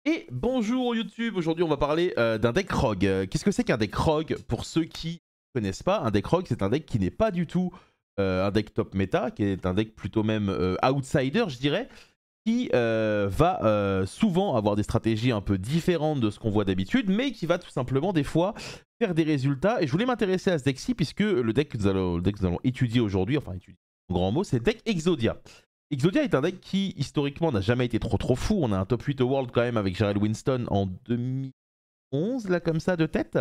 Et bonjour YouTube, aujourd'hui on va parler d'un deck Rogue. Qu'est-ce que c'est qu'un deck Rogue? Pour ceux qui ne connaissent pas, un deck Rogue c'est un deck qui n'est pas du tout un deck top méta, qui est un deck plutôt même outsider je dirais, qui va souvent avoir des stratégies un peu différentes de ce qu'on voit d'habitude, mais qui va tout simplement des fois faire des résultats. Et je voulais m'intéresser à ce deck-ci puisque le deck que nous allons étudier aujourd'hui, enfin étudier en grand mot, c'est le deck Exodia. Exodia est un deck qui historiquement n'a jamais été trop fou. On a un top 8 au World quand même avec Jarell Winston en 2011 là comme ça de tête.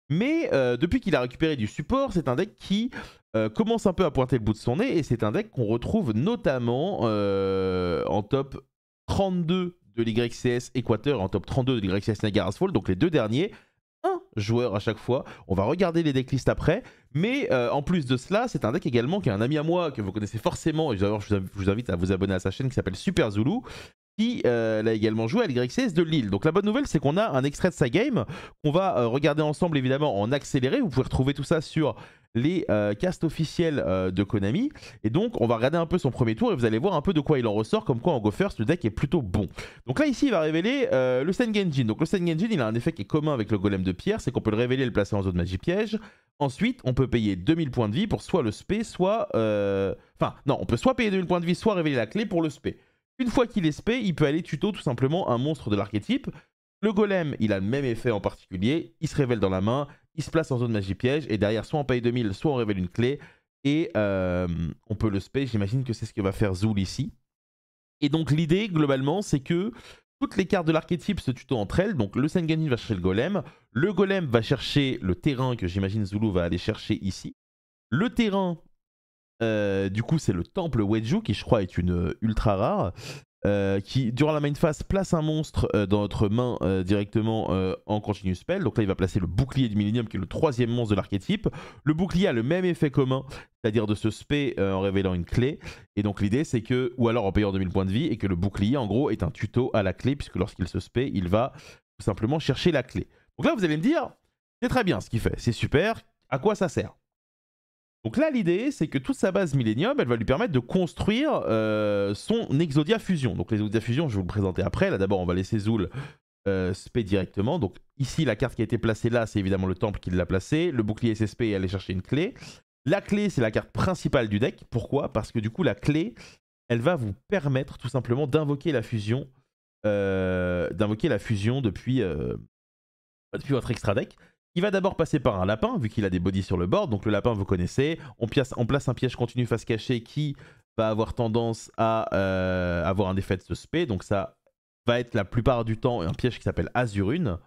Mais depuis qu'il a récupéré du support, c'est un deck qui commence un peu à pointer le bout de son nez et c'est un deck qu'on retrouve notamment en top 32 de l'YCS Équateur et en top 32 de l'YCS Niagara's Fall, donc les deux derniers. Un joueur à chaque fois. On va regarder les decklists après. Mais en plus de cela, c'est un deck également qui est un ami à moi que vous connaissez forcément. Et d'ailleurs, je vous invite à vous abonner à sa chaîne qui s'appelle Super Zulu, qui l'a également joué à l'YCS de Lille. Donc la bonne nouvelle, c'est qu'on a un extrait de sa game qu'on va regarder ensemble évidemment en accéléré. Vous pouvez retrouver tout ça sur les casts officiels de Konami. Et donc on va regarder un peu son premier tour et vous allez voir un peu de quoi il en ressort, comme quoi en Go First le deck est plutôt bon. Donc là ici il va révéler le Sengenjin. Donc le Sengenjin il a un effet qui est commun avec le golem de pierre, c'est qu'on peut le révéler et le placer en zone magie piège. Ensuite on peut payer 2000 points de vie pour soit le spé, soit... Enfin non, on peut soit payer 2000 points de vie, soit révéler la clé pour le spé. Une fois qu'il est spé, il peut aller tuto tout simplement un monstre de l'archétype. Le golem, il a le même effet en particulier. Il se révèle dans la main, il se place en zone magie piège, et derrière, soit on paye 2000, soit on révèle une clé, et on peut le spé. J'imagine que c'est ce que va faire Zul ici. Et donc l'idée, globalement, c'est que toutes les cartes de l'archétype se tuto entre elles. Donc le Sengenjin va chercher le golem va chercher le terrain que j'imagine Zulu va aller chercher ici. Le terrain, du coup, c'est le temple Weju, qui je crois est une ultra rare, qui, durant la main phase, place un monstre dans notre main directement en continue spell. Donc là, il va placer le bouclier du Millennium, qui est le troisième monstre de l'archétype. Le bouclier a le même effet commun, c'est-à-dire de se spé en révélant une clé. Et donc l'idée, c'est que, ou alors en payant 2000 points de vie, et que le bouclier, en gros, est un tuto à la clé, puisque lorsqu'il se spé, il va tout simplement chercher la clé. Donc là, vous allez me dire, c'est très bien ce qu'il fait, c'est super, à quoi ça sert? Donc là, l'idée, c'est que toute sa base Millennium, elle va lui permettre de construire son Exodia Fusion. Donc l'Exodia Fusion, je vais vous le présenter après. Là, d'abord, on va laisser Zul spé directement. Donc ici, la carte qui a été placée là, c'est évidemment le temple qui l'a placé. Le bouclier SSP et aller chercher une clé. La clé, c'est la carte principale du deck. Pourquoi? Parce que du coup, la clé, elle va vous permettre tout simplement d'invoquer la fusion. Depuis votre extra deck. Il va d'abord passer par un lapin, vu qu'il a des bodies sur le board. Donc le lapin, vous connaissez. On place un piège continu face cachée qui va avoir tendance à avoir un effet de ce spé. Donc ça va être la plupart du temps un piège qui s'appelle Azurune.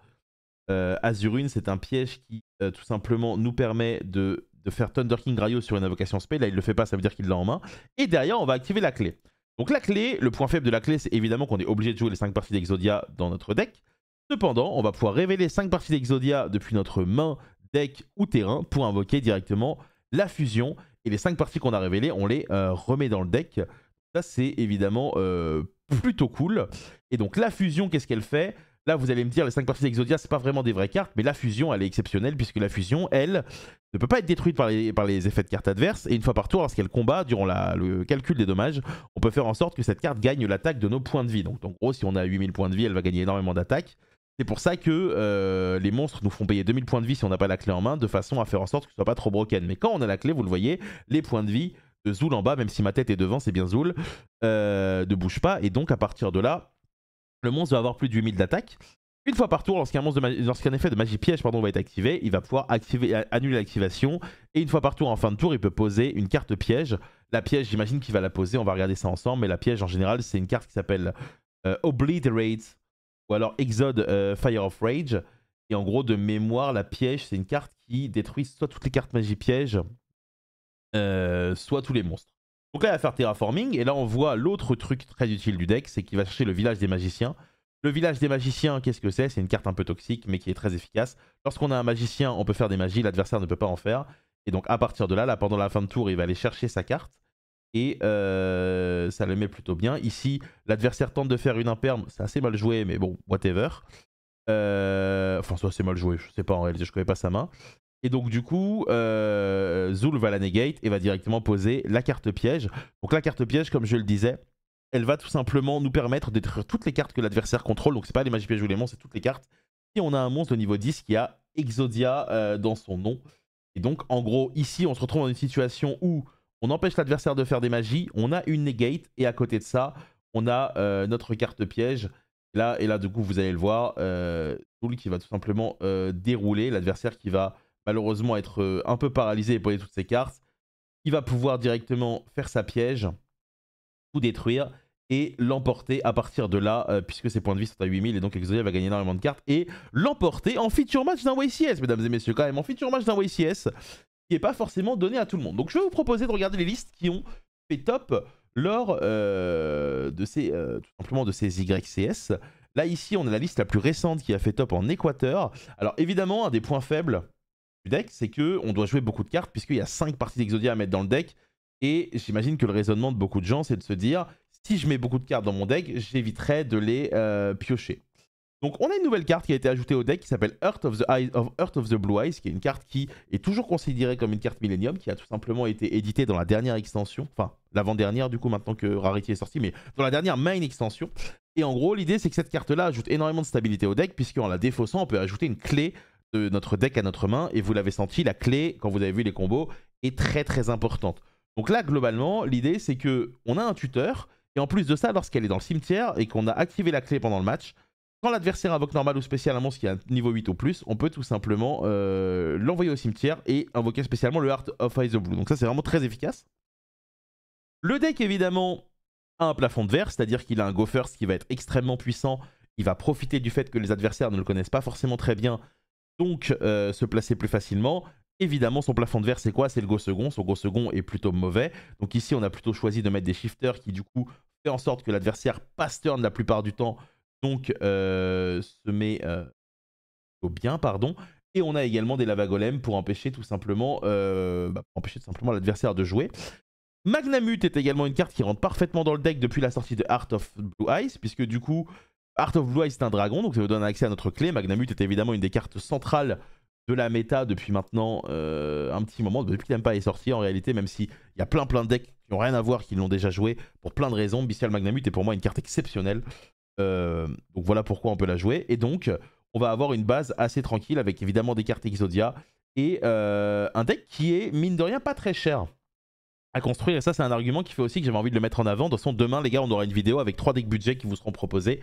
Azurune, c'est un piège qui tout simplement nous permet de faire Thunder King Rayo sur une invocation spé. Là, il le fait pas, ça veut dire qu'il l'a en main. Et derrière, on va activer la clé. Donc la clé, le point faible de la clé, c'est évidemment qu'on est obligé de jouer les 5 parties d'Exodia dans notre deck. Cependant, on va pouvoir révéler 5 parties d'Exodia depuis notre main, deck ou terrain pour invoquer directement la fusion. Et les 5 parties qu'on a révélées, on les remet dans le deck. Ça, c'est évidemment plutôt cool. Et donc la fusion, qu'est-ce qu'elle fait? Là, vous allez me dire, les 5 parties d'Exodia, c'est pas vraiment des vraies cartes, mais la fusion, elle est exceptionnelle, puisque la fusion, elle, ne peut pas être détruite par les effets de cartes adverses. Et une fois par tour, lorsqu'elle combat, durant le calcul des dommages, on peut faire en sorte que cette carte gagne l'attaque de nos points de vie. Donc en gros, si on a 8000 points de vie, elle va gagner énormément d'attaques. C'est pour ça que les monstres nous font payer 2000 points de vie si on n'a pas la clé en main, de façon à faire en sorte que ce soit pas trop broken. Mais quand on a la clé, vous le voyez, les points de vie de Zul en bas, même si ma tête est devant, c'est bien Zul, ne bouge pas. Et donc à partir de là, le monstre va avoir plus de 8000 d'attaque. Une fois par tour, lorsqu'un effet de magie piège va être activé, il va pouvoir annuler l'activation. Et une fois par tour, en fin de tour, il peut poser une carte piège. La piège, j'imagine qu'il va la poser, on va regarder ça ensemble. Mais la piège, en général, c'est une carte qui s'appelle Obliterate ou alors Exode Fire of Rage. Et en gros, de mémoire, la piège, c'est une carte qui détruit soit toutes les cartes magie piège, soit tous les monstres. Donc là, il va faire Terraforming. Et là, on voit l'autre truc très utile du deck, c'est qu'il va chercher le village des magiciens. Le village des magiciens, qu'est-ce que c'est? C'est une carte un peu toxique, mais qui est très efficace. Lorsqu'on a un magicien, on peut faire des magies, l'adversaire ne peut pas en faire. Et donc, à partir de là, pendant la fin de tour, il va aller chercher sa carte. Et ça le met plutôt bien. Ici, l'adversaire tente de faire une imperme. C'est assez mal joué, mais bon, whatever. Enfin, c'est assez mal joué. Je sais pas en réalité, je connais pas sa main. Et donc, du coup, Zul va la negate et va directement poser la carte piège. Donc, la carte piège, comme je le disais, elle va tout simplement nous permettre de détruire toutes les cartes que l'adversaire contrôle. Donc c'est pas les magies pièges ou les monstres, c'est toutes les cartes. Et on a un monstre de niveau 10 qui a Exodia dans son nom. Et donc en gros ici on se retrouve dans une situation où on empêche l'adversaire de faire des magies, on a une negate et à côté de ça on a notre carte piège. Et là du coup vous allez le voir, Tool qui va tout simplement dérouler, l'adversaire qui va malheureusement être un peu paralysé et poser toutes ses cartes. Il va pouvoir directement faire sa piège, tout détruire et l'emporter à partir de là, puisque ses points de vie sont à 8000 et donc Exodia va gagner énormément de cartes et l'emporter en feature match d'un YCS, mesdames et messieurs, quand même, en feature match d'un YCS qui n'est pas forcément donné à tout le monde. Donc je vais vous proposer de regarder les listes qui ont fait top lors de ces, tout simplement de ces YCS. Là ici on a la liste la plus récente qui a fait top en Équateur. Alors évidemment un des points faibles du deck, c'est qu'on doit jouer beaucoup de cartes puisqu'il y a 5 parties d'Exodia à mettre dans le deck. Et j'imagine que le raisonnement de beaucoup de gens, c'est de se dire, si je mets beaucoup de cartes dans mon deck, j'éviterai de les piocher. Donc on a une nouvelle carte qui a été ajoutée au deck qui s'appelle Heart of the Blue Eyes, qui est une carte qui est toujours considérée comme une carte Millennium, qui a tout simplement été éditée dans la dernière extension, enfin l'avant-dernière du coup maintenant que Rarity est sorti, mais dans la dernière main extension. Et en gros l'idée c'est que cette carte-là ajoute énormément de stabilité au deck, puisqu'en la défaussant on peut ajouter une clé de notre deck à notre main, et vous l'avez senti, la clé, quand vous avez vu les combos, est très très importante. Donc là, globalement, l'idée c'est qu'on a un tuteur, et en plus de ça, lorsqu'elle est dans le cimetière et qu'on a activé la clé pendant le match, quand l'adversaire invoque normal ou spécial un monstre qui a un niveau 8 ou plus, on peut tout simplement l'envoyer au cimetière et invoquer spécialement le Heart of Ice the Blue. Donc ça, c'est vraiment très efficace. Le deck, évidemment, a un plafond de verre, c'est-à-dire qu'il a un Go First qui va être extrêmement puissant. Il va profiter du fait que les adversaires ne le connaissent pas forcément très bien, donc se placer plus facilement. Évidemment, son plafond de verre, c'est quoi? C'est le Go second. Son Go second est plutôt mauvais. Donc ici, on a plutôt choisi de mettre des shifters qui, du coup, fait en sorte que l'adversaire passe turn la plupart du temps. Donc, se met au bien, pardon. Et on a également des lava golems pour empêcher tout simplement l'adversaire de jouer. Magnamut est également une carte qui rentre parfaitement dans le deck depuis la sortie de Heart of Blue Eyes, puisque du coup, Heart of Blue Eyes c'est un dragon, donc ça vous donne accès à notre clé. Magnamut est évidemment une des cartes centrales de la méta depuis maintenant un petit moment, depuis que l'Empa est sorti en réalité, même s'il y a plein de decks qui n'ont rien à voir, qui l'ont déjà joué pour plein de raisons. Bestial Magnamut est pour moi une carte exceptionnelle, donc voilà pourquoi on peut la jouer. Et donc on va avoir une base assez tranquille avec évidemment des cartes Exodia et un deck qui est mine de rien pas très cher à construire, et ça c'est un argument qui fait aussi que j'avais envie de le mettre en avant. De toute façon demain les gars on aura une vidéo avec 3 decks budget qui vous seront proposés,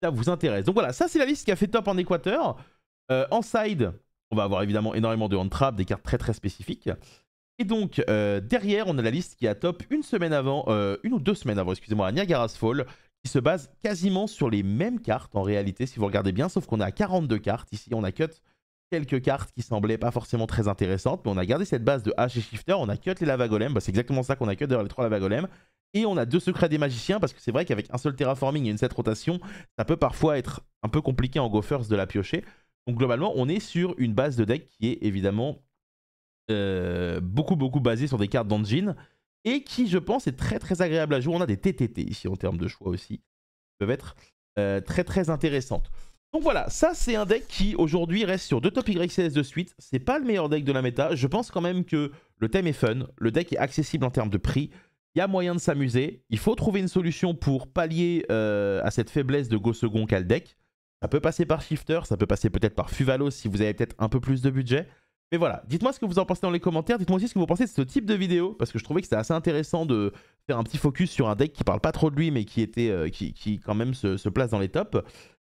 ça vous intéresse. Donc voilà, ça c'est la liste qui a fait top en Équateur. En side, on va avoir évidemment énormément de hand trap, des cartes très très spécifiques. Et donc derrière on a la liste qui a top une semaine avant, une ou 2 semaines avant, excusez-moi, à Niagara's Fall, qui se base quasiment sur les mêmes cartes en réalité si vous regardez bien, sauf qu'on a 42 cartes. Ici on a cut quelques cartes qui semblaient pas forcément très intéressantes, mais on a gardé cette base de H et Shifter, on a cut les lava golems, c'est exactement ça qu'on a cut derrière les 3 lava golems. Et on a 2 secrets des magiciens, parce que c'est vrai qu'avec un seul terraforming et une set rotation, ça peut parfois être un peu compliqué en go first de la piocher. Donc globalement, on est sur une base de deck qui est évidemment beaucoup basée sur des cartes d'engine, et qui, je pense, est très très agréable à jouer. On a des TTT ici en termes de choix aussi, qui peuvent être très très intéressantes. Donc voilà, ça c'est un deck qui aujourd'hui reste sur 2 top YCS de suite. C'est pas le meilleur deck de la méta. Je pense quand même que le thème est fun, le deck est accessible en termes de prix. Il y a moyen de s'amuser. Il faut trouver une solution pour pallier à cette faiblesse de Go second qu'a le deck. Ça peut passer par Shifter, ça peut passer peut-être par Fuvalos si vous avez peut-être un peu plus de budget. Mais voilà, dites-moi ce que vous en pensez dans les commentaires. Dites-moi aussi ce que vous pensez de ce type de vidéo, parce que je trouvais que c'était assez intéressant de faire un petit focus sur un deck qui parle pas trop de lui, mais qui était, qui quand même se place dans les tops.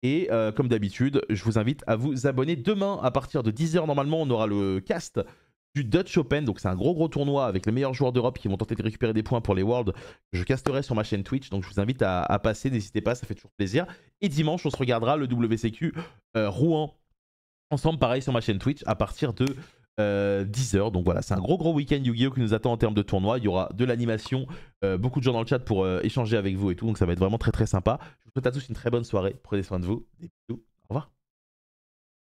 Et comme d'habitude, je vous invite à vous abonner. Demain, à partir de 10 h, normalement, on aura le cast du Dutch Open. Donc c'est un gros tournoi avec les meilleurs joueurs d'Europe qui vont tenter de récupérer des points pour les Worlds. Je casterai sur ma chaîne Twitch, donc je vous invite à passer, n'hésitez pas, ça fait toujours plaisir. Et dimanche, on se regardera le WCQ Rouen ensemble, pareil sur ma chaîne Twitch, à partir de 10 h. Donc voilà, c'est un gros week-end Yu-Gi-Oh qui nous attend en termes de tournoi. Il y aura de l'animation, beaucoup de gens dans le chat pour échanger avec vous et tout, donc ça va être vraiment très sympa. Je vous souhaite à tous une très bonne soirée, prenez soin de vous, des bisous.